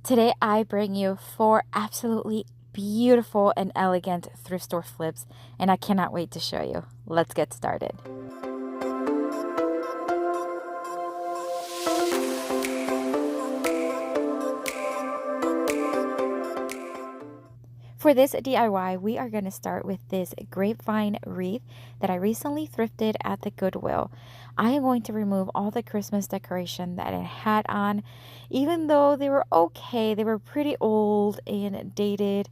Today I bring you 4 absolutely beautiful and elegant thrift store flips, and I cannot wait to show you. Let's get started. For this DIY, we are going to start with this grapevine wreath that I recently thrifted at the Goodwill. I am going to remove all the Christmas decoration that it had on. Even though they were okay, they were pretty old and dated,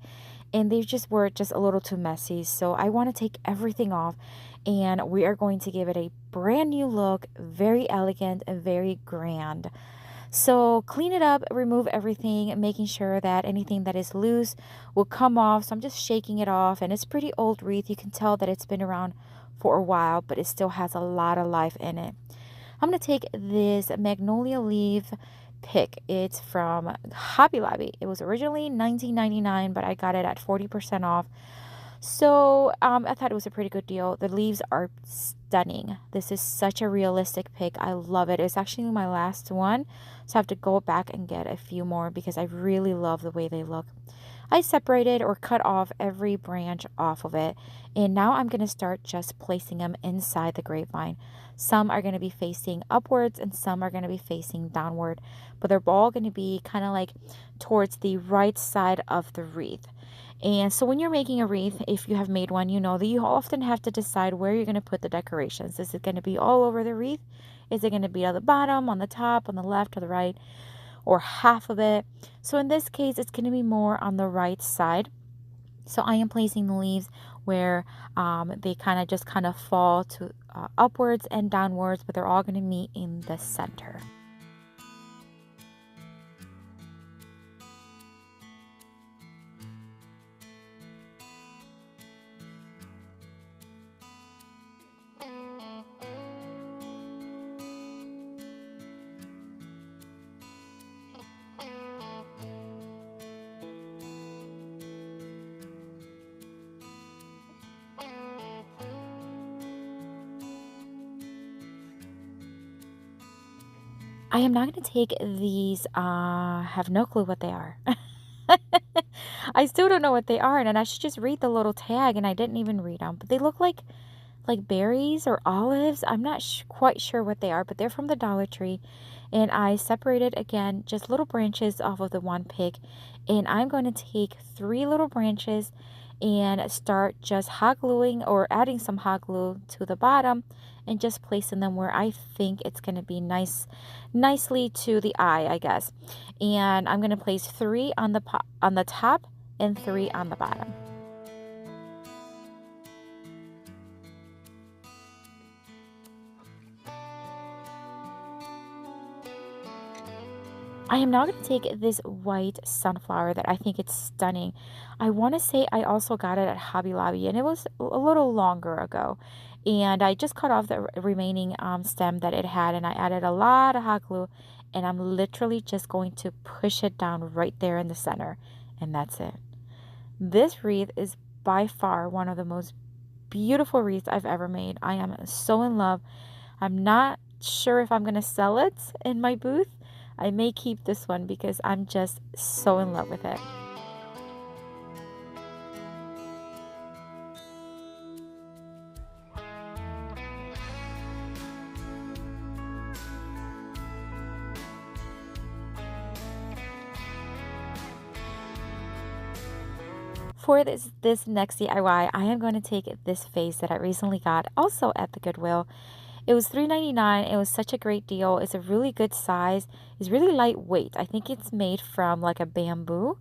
and they just were just a little too messy. So I want to take everything off, and we are going to give it a brand new look, very elegant and very grand. So clean it up, remove everything, making sure that anything that is loose will come off. So I'm just shaking it off, and it's pretty old wreath. You can tell that it's been around for a while, but it still has a lot of life in it. I'm going to take this magnolia leaf pick. It's from Hobby Lobby. It was originally $19.99, but I got it at 40% off. So I thought it was a pretty good deal. The leaves are stunning. This is such a realistic pick. I love it. It's actually my last one, so I have to go back and get a few more because I really love the way they look. I separated or cut off every branch off of it, and now I'm going to start just placing them inside the grapevine. Some are going to be facing upwards and some are going to be facing downward, but they're all going to be kind of like towards the right side of the wreath. And so when you're making a wreath, if you have made one, you know that you often have to decide where you're going to put the decorations. Is it going to be all over the wreath? Is it going to be at the bottom, on the top, on the left, or the right, or half of it? So in this case, it's going to be more on the right side. So I am placing the leaves where they kind of fall to upwards and downwards, but they're all going to meet in the center. I am not going to take these, have no clue what they are. I still don't know what they are, and I should just read the little tag, and I didn't even read them. But they look like berries or olives. I'm not quite sure what they are, but they're from the Dollar Tree. And I separated, again, just little branches off of the one pick. And I'm going to take 3 little branches and start just hot gluing or adding some hot glue to the bottom and just placing them where I think it's going to be nicely to the eye, I guess. And I'm going to place 3 on the top and 3 on the bottom. I am now going to take this white sunflower that I think it's stunning. I want to say I also got it at Hobby Lobby, and it was a little longer ago. And I just cut off the remaining stem that it had, and I added a lot of hot glue, and I'm literally just going to push it down right there in the center, and that's it. This wreath is by far one of the most beautiful wreaths I've ever made. I am so in love. I'm not sure if I'm going to sell it in my booth. I may keep this one because I'm just so in love with it. For this next DIY, I am going to take this vase that I recently got also at the Goodwill. It was $3.99. It was such a great deal. It's a really good size. It's really lightweight. I think it's made from like a bamboo,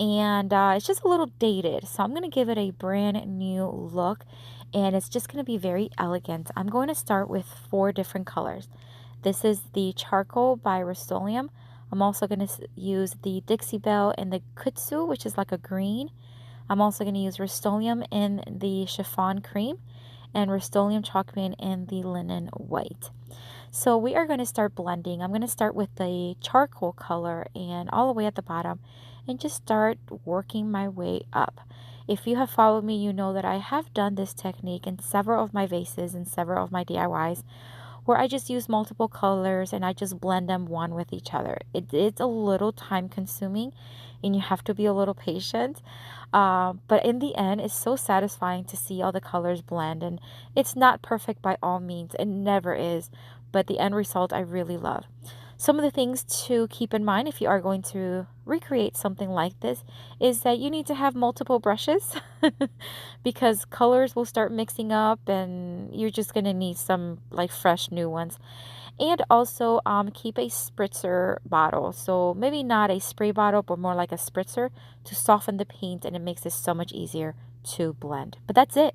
and it's just a little dated. So I'm going to give it a brand new look, and it's just going to be very elegant. I'm going to start with 4 different colors. This is the charcoal by Rust-Oleum. I'm also going to use the Dixie Belle and the Kutsu, which is like a green. I'm also going to use Rust-Oleum in the chiffon cream and Rust-Oleum chalk paint in the linen white. So we are going to start blending. I'm going to start with the charcoal color and all the way at the bottom and just start working my way up. If you have followed me, you know that I have done this technique in several of my vases and several of my DIYs, where I just use multiple colors and I just blend them one with each other. It's a little time consuming and you have to be a little patient. But in the end, it's so satisfying to see all the colors blend, and it's not perfect by all means. It never is, but the end result I really love. Some of the things to keep in mind if you are going to recreate something like this is that you need to have multiple brushes because colors will start mixing up and you're just going to need some like fresh new ones. And also keep a spritzer bottle. So maybe not a spray bottle, but more like a spritzer to soften the paint, and it makes it so much easier to blend. But that's it.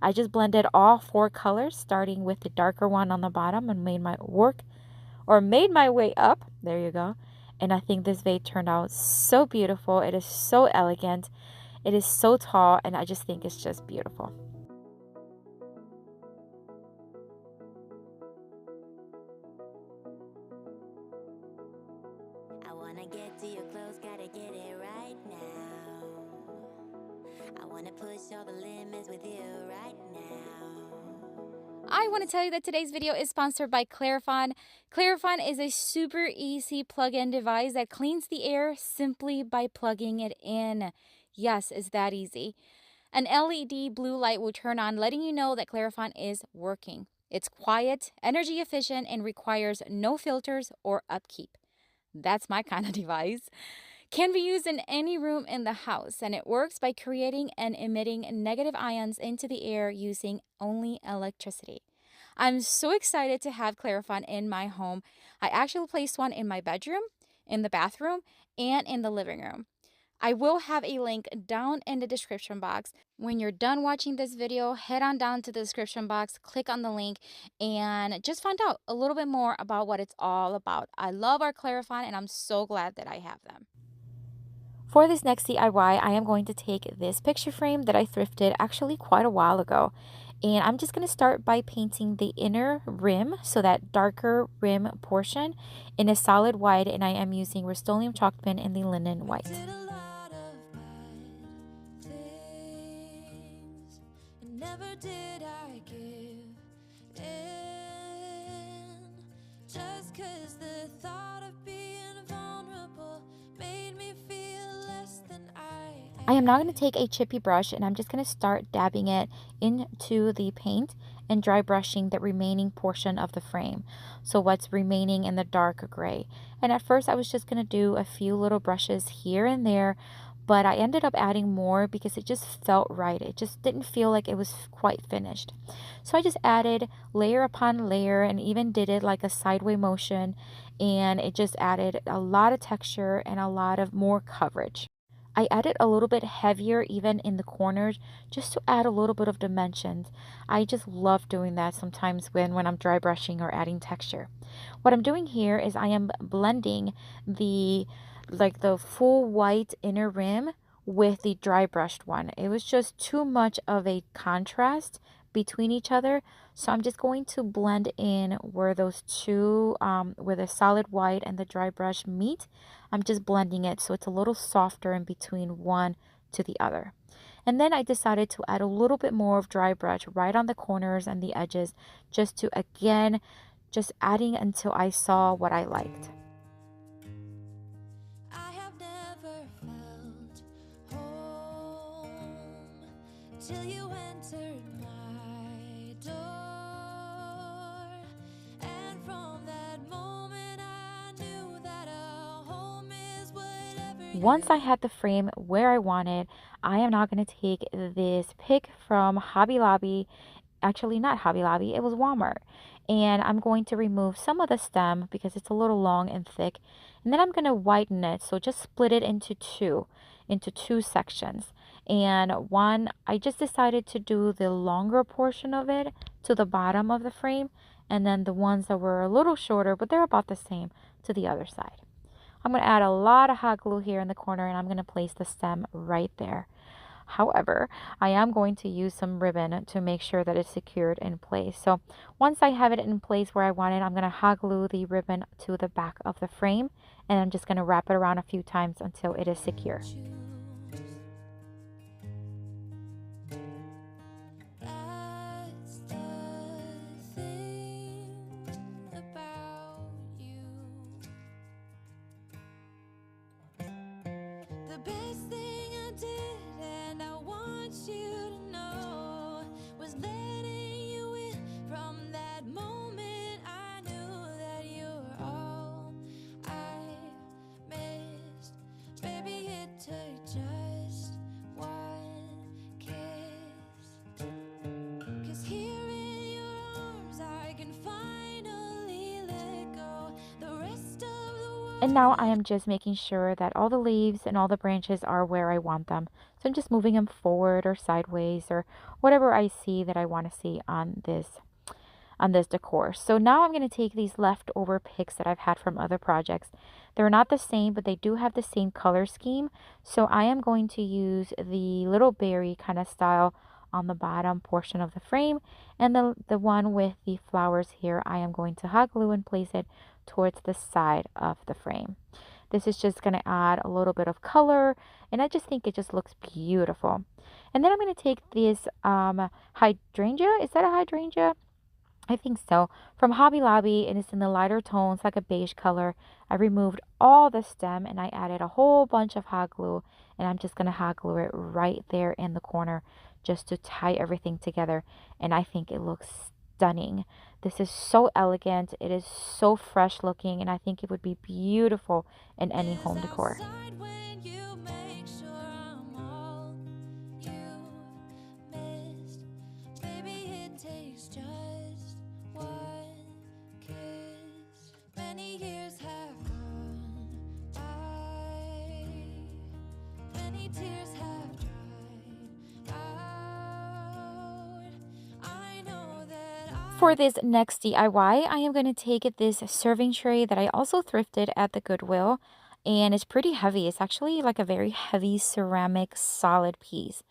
I just blended all 4 colors, starting with the darker one on the bottom and made my way up. There you go. And I think this vase turned out so beautiful. It is so elegant. It is so tall, and I just think it's just beautiful. I wanna get to your clothes, gotta get it right now. I wanna push all the limits with you right now. I want to tell you that today's video is sponsored by Clairifon. Clairifon is a super easy plug-in device that cleans the air simply by plugging it in. Yes, it's that easy. An LED blue light will turn on, letting you know that Clairifon is working. It's quiet, energy efficient, and requires no filters or upkeep. That's my kind of device. Can be used in any room in the house, and it works by creating and emitting negative ions into the air using only electricity. I'm so excited to have Clairifon in my home. I actually placed one in my bedroom, in the bathroom, and in the living room. I will have a link down in the description box. When you're done watching this video, head on down to the description box, click on the link, and just find out a little bit more about what it's all about. I love our Clairifon, and I'm so glad that I have them. For this next DIY, I am going to take this picture frame that I thrifted actually quite a while ago. And I'm just going to start by painting the inner rim, so that darker rim portion, in a solid white. And I am using Rust-Oleum chalk pen in the linen white. Never did I give in, just 'cause the thought of being vulnerable made me feel less than I am now going to take a chippy brush and I'm just going to start dabbing it into the paint and dry brushing the remaining portion of the frame. So what's remaining in the dark gray. And at first I was just going to do a few little brushes here and there, but I ended up adding more because it just felt right. It just didn't feel like it was quite finished. So I just added layer upon layer and even did it like a sideways motion, and it just added a lot of texture and a lot of more coverage. I added a little bit heavier even in the corners just to add a little bit of dimensions. I just love doing that sometimes when I'm dry brushing or adding texture. What I'm doing here is I am blending the full white inner rim with the dry brushed one. It was just too much of a contrast between each other, so I'm just going to blend in where those two where the solid white and the dry brush meet. I'm just blending it so it's a little softer in between one to the other. And then I decided to add a little bit more of dry brush right on the corners and the edges, just to again just adding until I saw what I liked. I have never felt home till you entered my door, and from that moment I knew that a home is whatever. Once I had the frame where I wanted, I am now going to take this pick from Hobby Lobby. Actually, not Hobby Lobby, it was Walmart. And I'm going to remove some of the stem because it's a little long and thick. And then I'm going to whiten it. So just split it into two sections. And one, I just decided to do the longer portion of it to the bottom of the frame. And then the ones that were a little shorter, but they're about the same, to the other side. I'm going to add a lot of hot glue here in the corner, and I'm going to place the stem right there. However, I am going to use some ribbon to make sure that it's secured in place. So once I have it in place where I want it, I'm going to hot glue the ribbon to the back of the frame, and I'm just going to wrap it around a few times until it is secure. The best thing I did, and I want you to know, was letting you in. From that moment I knew that you were all I missed. Baby, it took just one kiss. 'Cause here in your arms I can finally let go. The rest of the world. And now I am just making sure that all the leaves and all the branches are where I want them. So I'm just moving them forward or sideways or whatever I see that I want to see on this decor. So now I'm going to take these leftover picks that I've had from other projects. They're not the same, but they do have the same color scheme. So I am going to use the little berry kind of style on the bottom portion of the frame, and the one with the flowers here, I am going to hot glue and place it towards the side of the frame. This is just going to add a little bit of color, and I just think it just looks beautiful. And then I'm going to take this hydrangea. Is that a hydrangea? I think so. From Hobby Lobby, and it's in the lighter tones, like a beige color. I removed all the stem and I added a whole bunch of hot glue, and I'm just going to hot glue it right there in the corner just to tie everything together, and I think it looks stunning. This is so elegant. It is so fresh looking, and I think it would be beautiful in any home decor. Outside when you make sure I'm all you've missed. Baby, it takes just one kiss. Many years have gone by, many tears have dried out. I know that For this next DIY, I am going to take this serving tray that I also thrifted at the Goodwill, and it's pretty heavy. It's actually like a very heavy ceramic solid piece,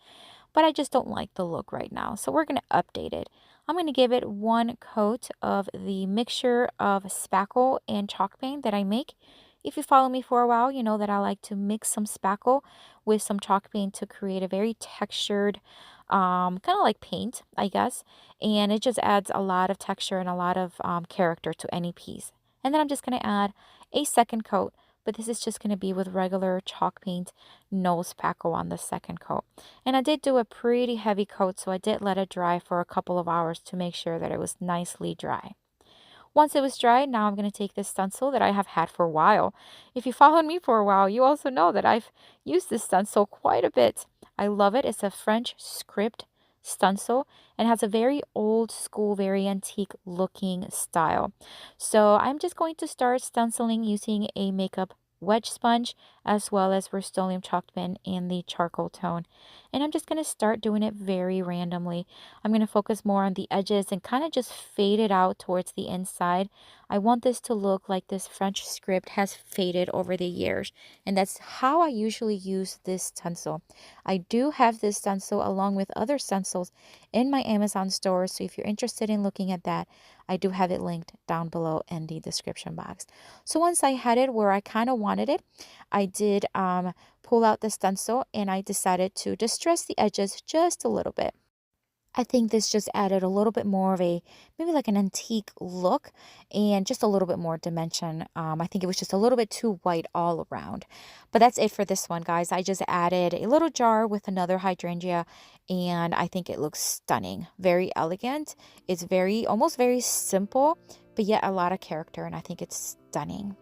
but I just don't like the look right now, so we're going to update it. I'm going to give it one coat of the mixture of spackle and chalk paint that I make. If you follow me for a while, you know that I like to mix some spackle with some chalk paint to create a very textured, kind of like paint, I guess. And it just adds a lot of texture and a lot of character to any piece. And then I'm just going to add a second coat, but this is just going to be with regular chalk paint, no spackle on the second coat. And I did do a pretty heavy coat, so I did let it dry for a couple of hours to make sure that it was nicely dry. Once it was dry, now I'm going to take this stencil that I have had for a while. If you followed me for a while, you also know that I've used this stencil quite a bit. I love it. It's a French script stencil and has a very old school, very antique looking style. So I'm just going to start stenciling using a makeup wedge sponge as well as Rust-Oleum chalk pen in the charcoal tone. And I'm just going to start doing it very randomly. I'm going to focus more on the edges and kind of just fade it out towards the inside. I want this to look like this French script has faded over the years, and that's how I usually use this stencil. I do have this stencil along with other stencils in my Amazon store, so if you're interested in looking at that, I do have it linked down below in the description box. So once I had it where I kind of wanted it, I did pull out the stencil and I decided to distress the edges just a little bit. I think this just added a little bit more of a, maybe like an antique look and just a little bit more dimension. I think it was just a little bit too white all around. But that's it for this one, guys. I just added a little jar with another hydrangea, and I think it looks stunning. Very elegant. It's almost very simple, but yet a lot of character, and I think it's stunning.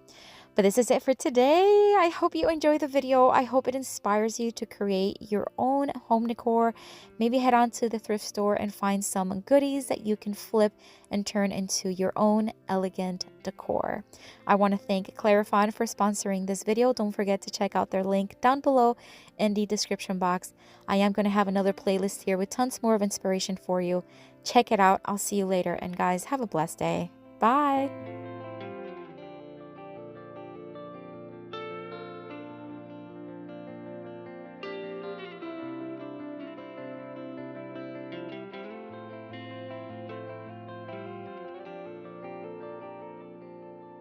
But this is it for today. I hope you enjoyed the video. I hope it inspires you to create your own home decor. Maybe head on to the thrift store and find some goodies that you can flip and turn into your own elegant decor. I want to thank Clarifon for sponsoring this video. Don't forget to check out their link down below in the description box. I am going to have another playlist here with tons more of inspiration for you. Check it out. I'll see you later. And guys, have a blessed day. Bye.